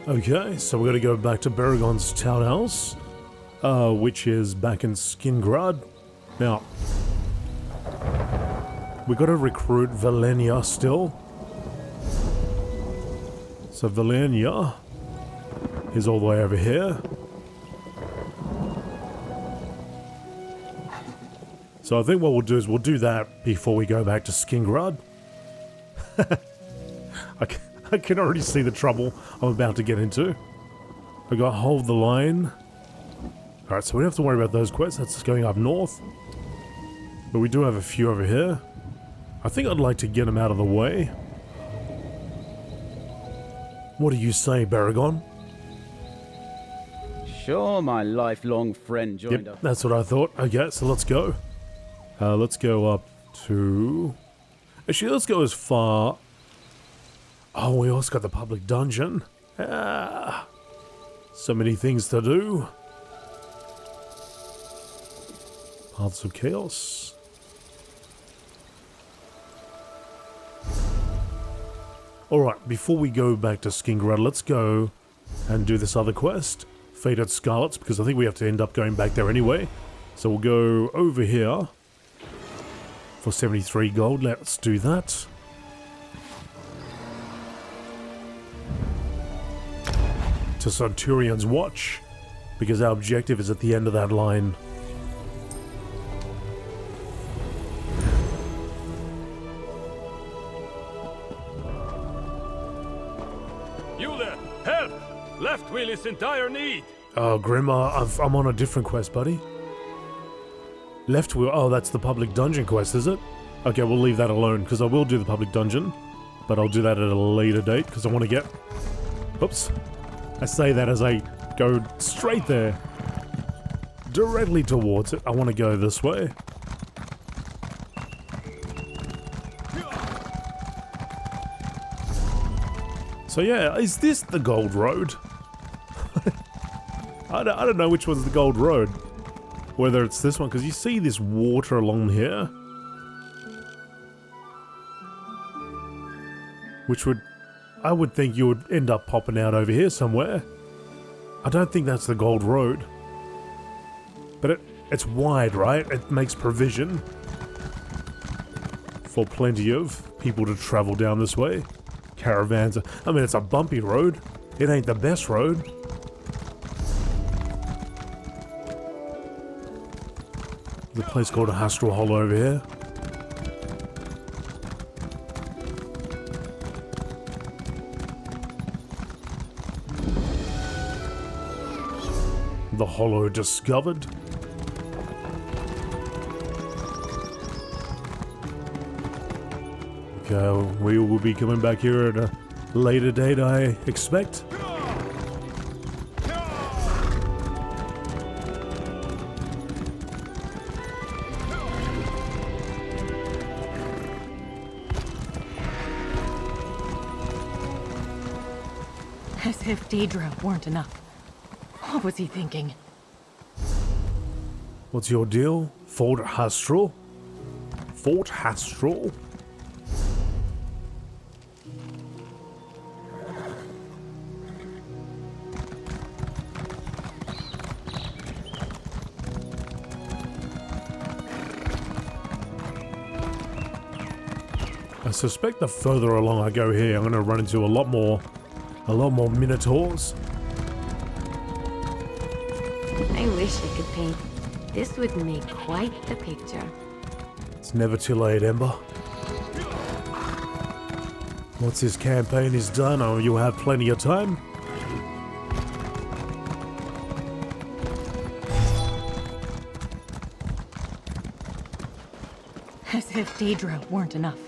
Okay, so we're gonna go back to Baragon's townhouse, which is back in Skingrad. Now, we gotta recruit Valenia still. So Valenia is all the way over here. So I think what we'll do is we'll do that before we go back to Skingrad. I can already see the trouble I'm about to get into. I got hold the line. Alright, so we don't have to worry about those quests. That's going up north. But we do have a few over here. I think I'd like to get them out of the way. What do you say, Baragon? Sure, my lifelong friend joined us. Yep, that's what I thought. Okay, so let's go. Let's go up to... Actually, let's go as far... Oh, we also got the public dungeon. So many things to do. Paths of Chaos. Alright, before we go back to Skingrad, let's go and do this other quest. Fated Scarlets, because I think we have to end up going back there anyway. So we'll go over here for 73 gold. Let's do that. To Centurion's Watch, because our objective is at the end of that line. You there! Help! Left Wheel is in dire need! Oh, Grimma, I'm on a different quest, buddy. Left Wheel, oh, that's the public dungeon quest, is it? Okay, we'll leave that alone, because I will do the public dungeon, but I'll do that at a later date, because I want to get... Oops. I say that as I go straight there. Directly towards it. I want to go this way. So yeah, is this the Gold Road? I don't know which one's the Gold Road. Whether it's this one, because you see this water along here. Which would... I would think you would end up popping out over here somewhere. I don't think that's the Gold Road. But it's wide, right? It makes provision for plenty of people to travel down this way. Caravans. I mean, it's a bumpy road. It ain't the best road. There's a place called a Hastral Hollow over here. The Hollow discovered. Okay, we will be coming back here at a later date, I expect. As if Daedra weren't enough. What was he thinking? What's your deal? Fort Hastral? Fort Hastral? I suspect the further along I go here, I'm going to run into a lot more minotaurs. I wish I could paint. This would make quite the picture. It's never too late, Ember. Once this campaign is done, oh, you'll have plenty of time. As if Daedra weren't enough.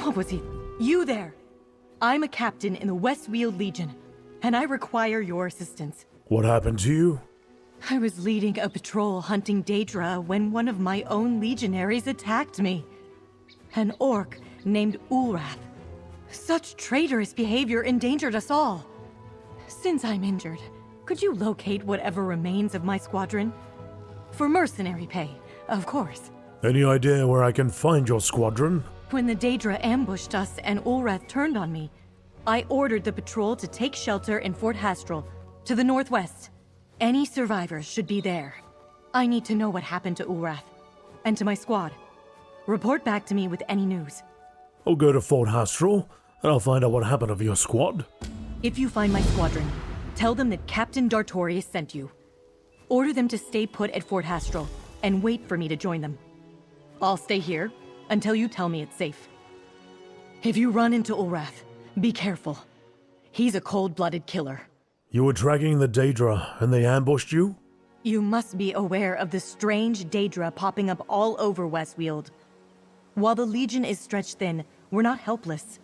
What was he? You there! I'm a captain in the West Weald Legion, and I require your assistance. What happened to you? I was leading a patrol hunting Daedra when one of my own legionaries attacked me. An orc named Ulrath. Such traitorous behavior endangered us all. Since I'm injured, could you locate whatever remains of my squadron? For mercenary pay, of course. Any idea where I can find your squadron? When the Daedra ambushed us and Ulrath turned on me, I ordered the patrol to take shelter in Fort Hastral, to the northwest. Any survivors should be there. I need to know what happened to Ulrath. And to my squad. Report back to me with any news. I'll go to Fort Hastral, and I'll find out what happened of your squad. If you find my squadron, tell them that Captain Dartorius sent you. Order them to stay put at Fort Hastral, and wait for me to join them. I'll stay here until you tell me it's safe. If you run into Ulrath, be careful. He's a cold-blooded killer. You were tracking the Daedra, and they ambushed you? You must be aware of the strange Daedra popping up all over West Weald. While the Legion is stretched thin, we're not helpless.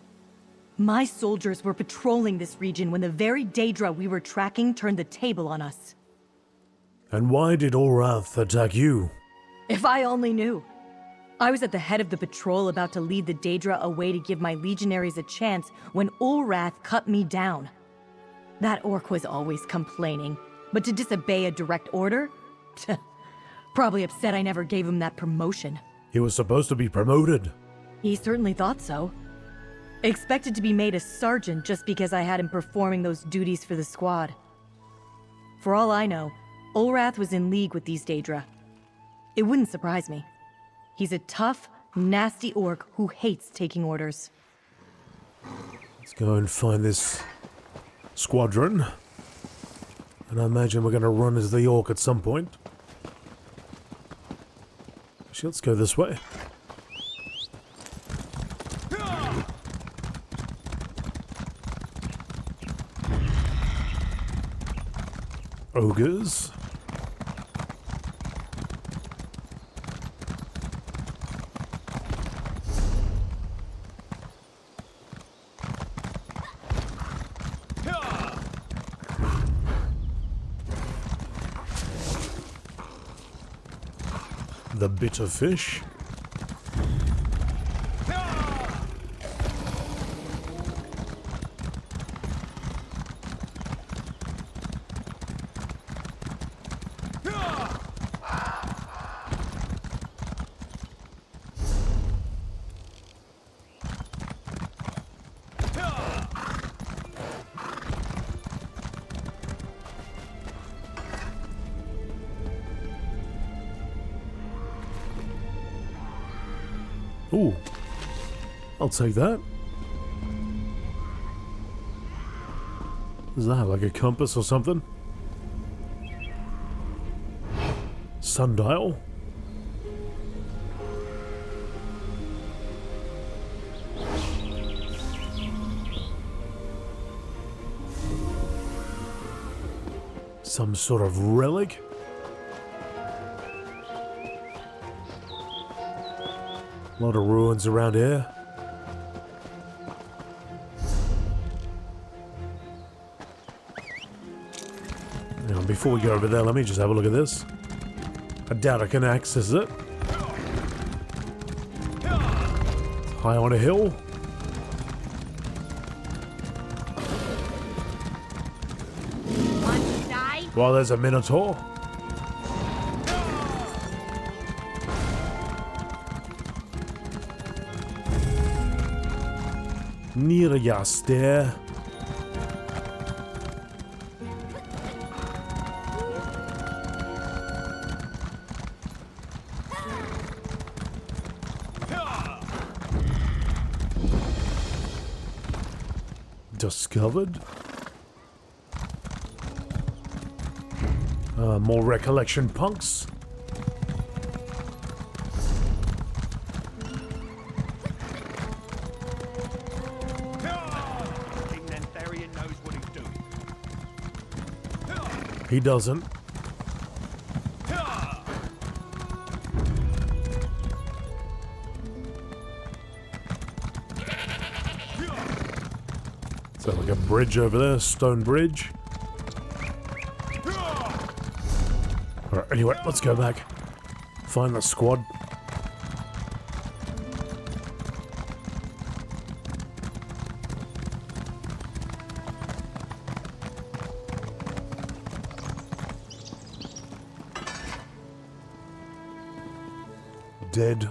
My soldiers were patrolling this region when the very Daedra we were tracking turned the table on us. And why did Ulrath attack you? If I only knew. I was at the head of the patrol about to lead the Daedra away to give my legionaries a chance when Ulrath cut me down. That orc was always complaining, but to disobey a direct order? Probably upset I never gave him that promotion. He was supposed to be promoted. He certainly thought so. Expected to be made a sergeant just because I had him performing those duties for the squad. For all I know, Ulrath was in league with these Daedra. It wouldn't surprise me. He's a tough, nasty orc who hates taking orders. Let's go and find this squadron. And I imagine we're going to run as the orc at some point. Actually, let's go this way. Ogres. The bitter fish. Ooh, I'll take that. Is that like a compass or something? Sundial? Some sort of relic? A lot of ruins around here. Now, before we go over there, let me just have a look at this. I doubt I can access it. It's high on a hill. Well, there's a minotaur. Nirjaster. Discovered. More recollection punks. He doesn't. So like a bridge over there, stone bridge. Alright, anyway, let's go back. Find the squad. Dead.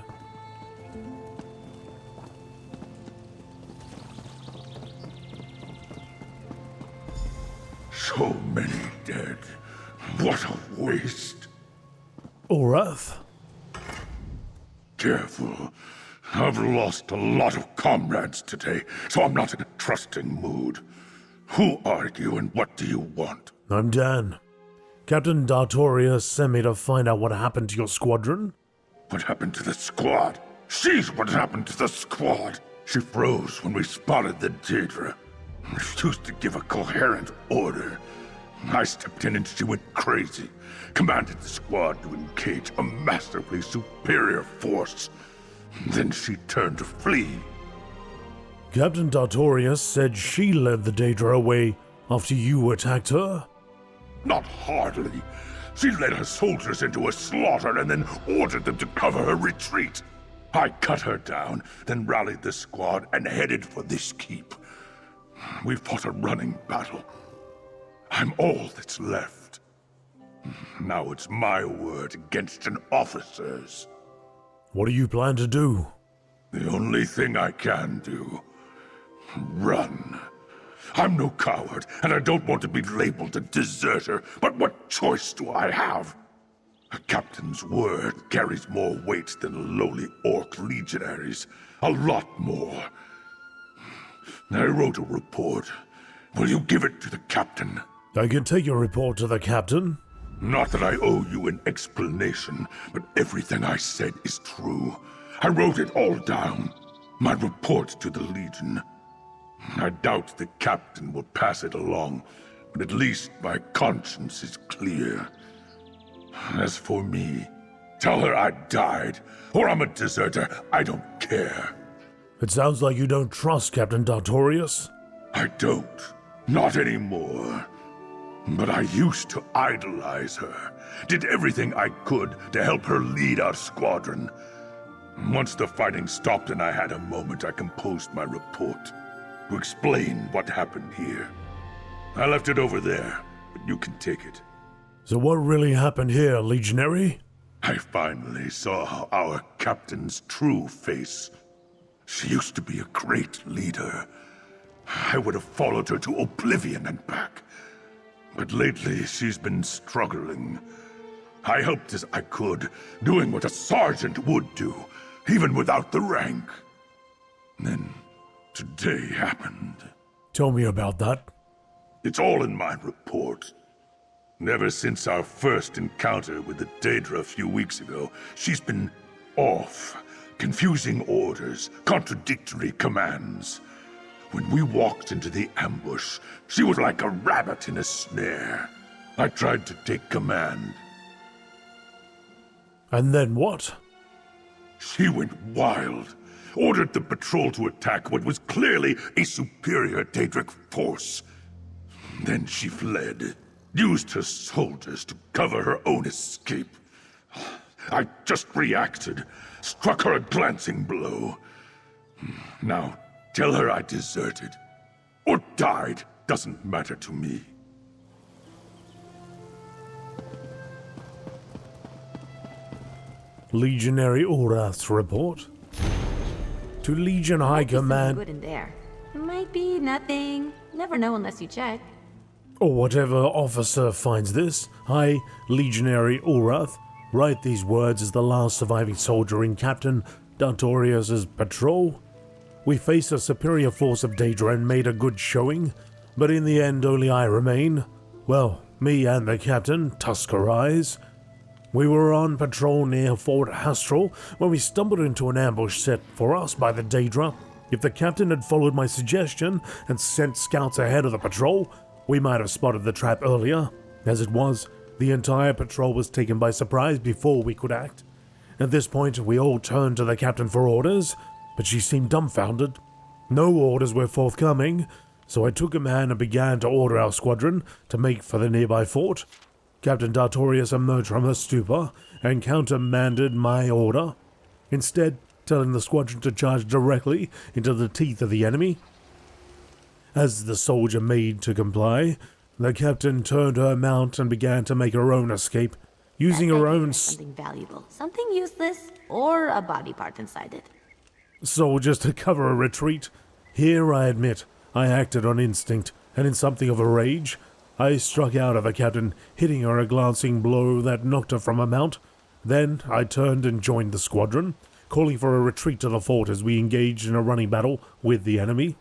So many dead. What a waste. Ulrath? Careful. I've lost a lot of comrades today, so I'm not in a trusting mood. Who are you and what do you want? I'm Dan. Captain Dartorius sent me to find out what happened to your squadron. What happened to the squad? She's what happened to the squad. She froze when we spotted the Daedra. Refused to give a coherent order. I stepped in and she went crazy. Commanded the squad to engage a massively superior force. Then she turned to flee. Captain Dartorius said she led the Daedra away after you attacked her. Not hardly. She led her soldiers into a slaughter and then ordered them to cover her retreat. I cut her down, then rallied the squad and headed for this keep. We fought a running battle. I'm all that's left. Now it's my word against an officer's. What do you plan to do? The only thing I can do. Run. I'm no coward, and I don't want to be labeled a deserter, but what choice do I have? A captain's word carries more weight than lowly orc legionaries. A lot more. I wrote a report. Will you give it to the captain? I can take your report to the captain. Not that I owe you an explanation, but everything I said is true. I wrote it all down. My report to the Legion. I doubt the captain will pass it along, but at least my conscience is clear. As for me, tell her I died, or I'm a deserter. I don't care. It sounds like you don't trust Captain Dartorius. I don't. Not anymore. But I used to idolize her. Did everything I could to help her lead our squadron. Once the fighting stopped and I had a moment, I composed my report to explain what happened here. I left it over there, but you can take it. So what really happened here, Legionary? I finally saw our captain's true face. She used to be a great leader. I would have followed her to oblivion and back. But lately, she's been struggling. I helped as I could, doing what a sergeant would do, even without the rank. Then, today happened. Tell me about that. It's all in my report. Ever since our first encounter with the Daedra a few weeks ago, she's been off, confusing orders, contradictory commands. When we walked into the ambush, she was like a rabbit in a snare. I tried to take command. And then what? She went wild, ordered the patrol to attack what was clearly a superior Daedric force. Then she fled, used her soldiers to cover her own escape. I just reacted, struck her a glancing blow. Now, tell her I deserted. Or died. Doesn't matter to me. Legionary Ulrath's report. To Legion High Command, Good in there. It might be nothing. Never know unless you check. or whatever officer finds this. I, Legionary Ulrath, write these words as the last surviving soldier in Captain Dartorius's patrol. We faced a superior force of Daedra and made a good showing, but in the end only I remain. Well, me and the captain, Tusker Eyes. We were on patrol near Fort Hastral when we stumbled into an ambush set for us by the Daedra. If the captain had followed my suggestion and sent scouts ahead of the patrol, we might have spotted the trap earlier. As it was, the entire patrol was taken by surprise before we could act. At this point, we all turned to the captain for orders, but she seemed dumbfounded. No orders were forthcoming, so I took command and began to order our squadron to make for the nearby fort. Captain Dartorius emerged from her stupor and countermanded my order, instead telling the squadron to charge directly into the teeth of the enemy. As the soldier made to comply, the captain turned her mount and began to make her own escape, using her own Something valuable. Something useless. Or a body part inside it. soldiers to cover a retreat. Here, I admit, I acted on instinct and in something of a rage. I struck out at the captain, hitting her a glancing blow that knocked her from her mount. Then I turned and joined the squadron, calling for a retreat to the fort as we engaged in a running battle with the enemy.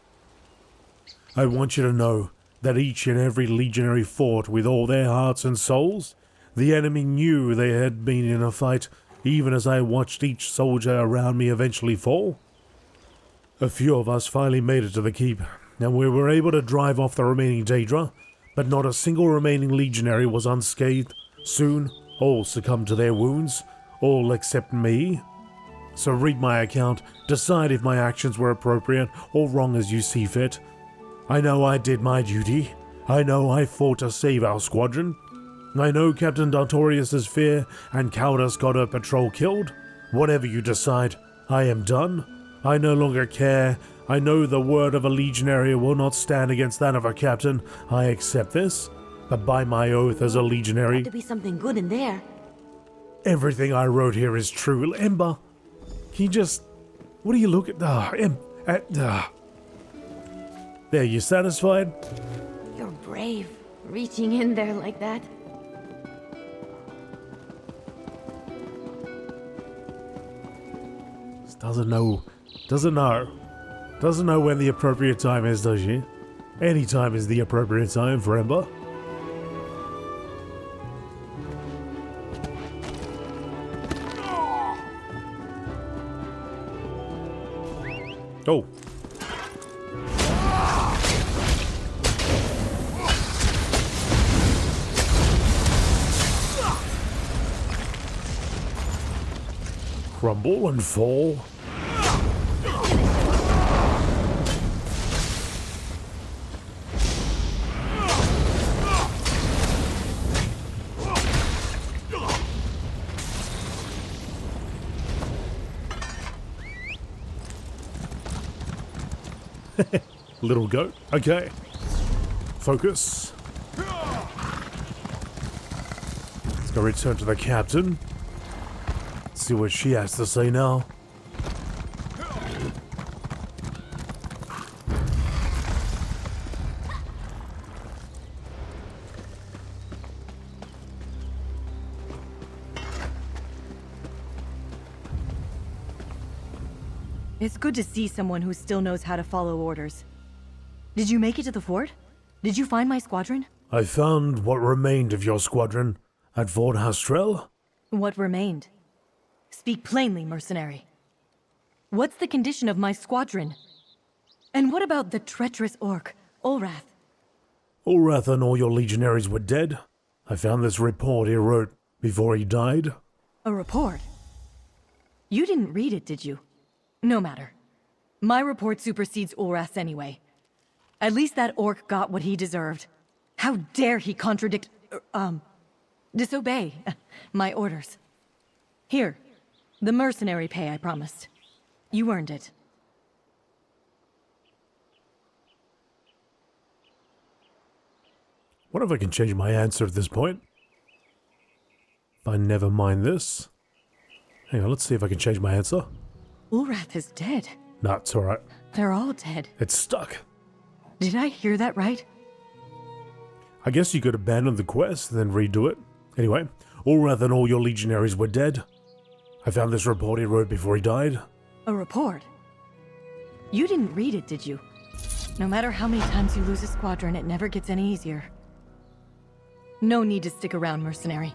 I want you to know that each and every legionary fought with all their hearts and souls. The enemy knew they had been in a fight, even as I watched each soldier around me eventually fall. A few of us finally made it to the keep, and we were able to drive off the remaining Daedra, but not a single remaining legionary was unscathed. Soon, all succumbed to their wounds, all except me. So read my account, decide if my actions were appropriate or wrong as you see fit. I know I did my duty. I know I fought to save our squadron. I know Captain Dartorius's fear and cowardice got her patrol killed. Whatever you decide, I am done. I no longer care. I know the word of a legionary will not stand against that of a captain. I accept this, but by my oath as a legionary, Had to be something good in there. everything I wrote here is true. Ember, can you just... What do you look at? There, you satisfied? You're brave, reaching in there like that. Doesn't know when the appropriate time is, does she? Any time is the appropriate time for Ember. Oh. Crumble and fall. Little goat. Okay. Focus. Let's go return to the captain. See what she has to say now. It's good to see someone who still knows how to follow orders. Did you make it to the fort? Did you find my squadron? I found what remained of your squadron at Fort Hastrel. What remained? Speak plainly, mercenary. What's the condition of my squadron? And what about the treacherous orc, Ulrath? Ulrath and all your legionaries were dead. I found this report he wrote before he died. A report? You didn't read it, did you? No matter. My report supersedes Ulrath's anyway. At least that orc got what he deserved. How dare he disobey my orders. Here, the mercenary pay I promised. You earned it. What if I can change my answer at this point? If I never mind this. Hang on, let's see if I can change my answer. Ulrath is dead. Nah, it's alright. They're all dead. It's stuck. Did I hear that right? I guess you could abandon the quest and then redo it. Anyway, Ulrath and all your legionaries were dead. I found this report he wrote before he died. A report? You didn't read it, did you? No matter how many times you lose a squadron, it never gets any easier. No need to stick around, mercenary.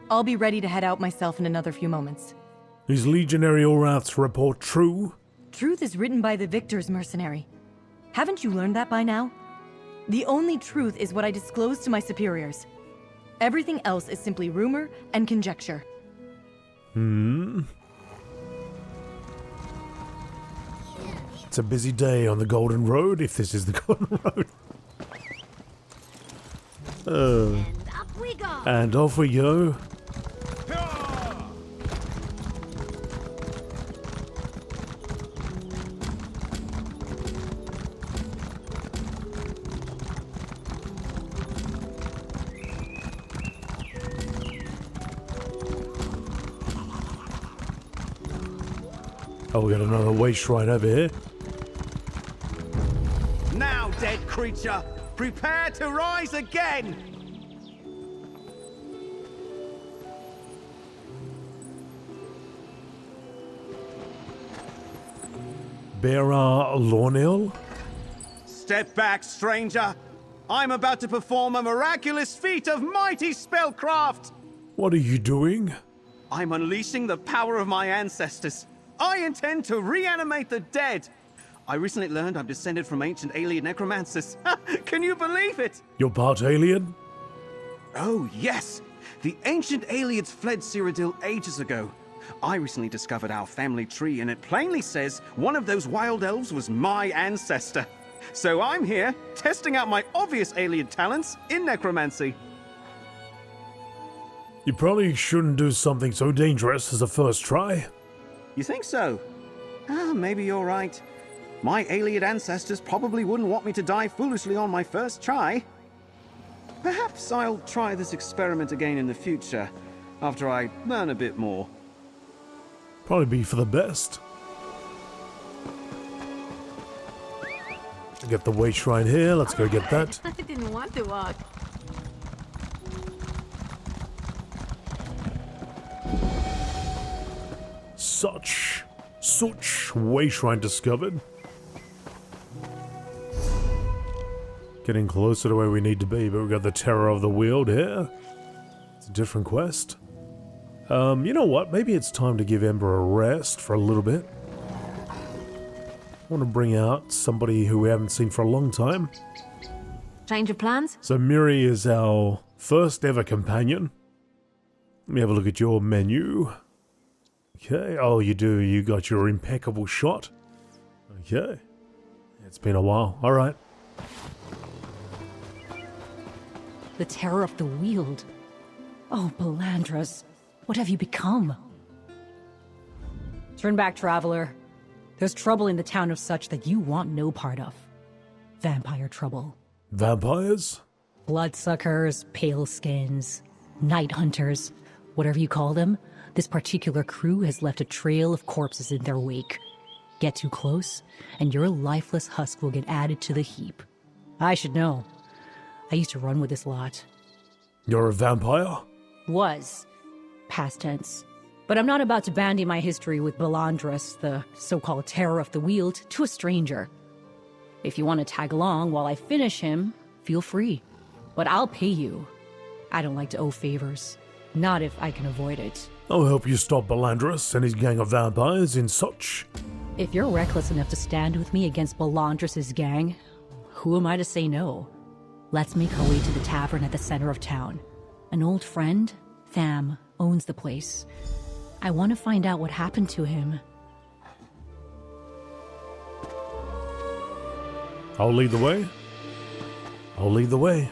I'll be ready to head out myself in another few moments. Is Legionary Ulrath's report true? Truth is written by the victors, mercenary. Haven't you learned that by now? The only truth is what I disclose to my superiors. Everything else is simply rumor and conjecture. It's a busy day on the Golden Road, if this is the Golden Road. And up we go! And off we go. Oh, we got another waste right over here. Now, dead creature, Prepare to rise again! Bearer Lornil? Step back, stranger. I'm about to perform a miraculous feat of mighty spellcraft. What are you doing? I'm unleashing the power of my ancestors. I intend to reanimate the dead. I recently learned I'm descended from ancient alien necromancers. Can you believe it? You're part alien? Oh, yes. The ancient aliens fled Cyrodiil ages ago. I recently discovered our family tree, and it plainly says one of those wild elves was my ancestor. So I'm here, testing out my obvious alien talents in necromancy. You probably shouldn't do something so dangerous as a first try. You think so? Maybe you're right. My alien ancestors probably wouldn't want me to die foolishly on my first try. Perhaps I'll try this experiment again in the future, after I learn a bit more. Probably be for the best. Get the way shrine here, let's go get that. I didn't want to walk. Such way shrine discovered. Getting closer to where we need to be, but we've got the Terror of the Weald here. It's a different quest. You know what? Maybe it's time to give Ember a rest for a little bit. I want to bring out somebody who we haven't seen for a long time. Change of plans? So Miri is our first ever companion. Let me have a look at your menu. Okay, oh you do, you got your impeccable shot. Okay, it's been a while, alright. The Terror of the Weald. Oh, Belandras, what have you become? Turn back, traveler. There's trouble in the town of such that you want no part of. Vampire trouble. Vampires? Bloodsuckers, pale skins, night hunters, whatever you call them. This particular crew has left a trail of corpses in their wake. Get too close, and your lifeless husk will get added to the heap. I should know. I used to run with this lot. You're a vampire? Was. Past tense. But I'm not about to bandy my history with Belandras, the so-called Terror of the Weald, to a stranger. If you want to tag along while I finish him, feel free. But I'll pay you. I don't like to owe favors. Not if I can avoid it. I'll help you stop Belandras and his gang of vampires in such. If you're reckless enough to stand with me against Belandras' gang, who am I to say no? Let's make our way to the tavern at the center of town. An old friend, Tham, owns the place. I want to find out what happened to him. I'll lead the way. I'll lead the way.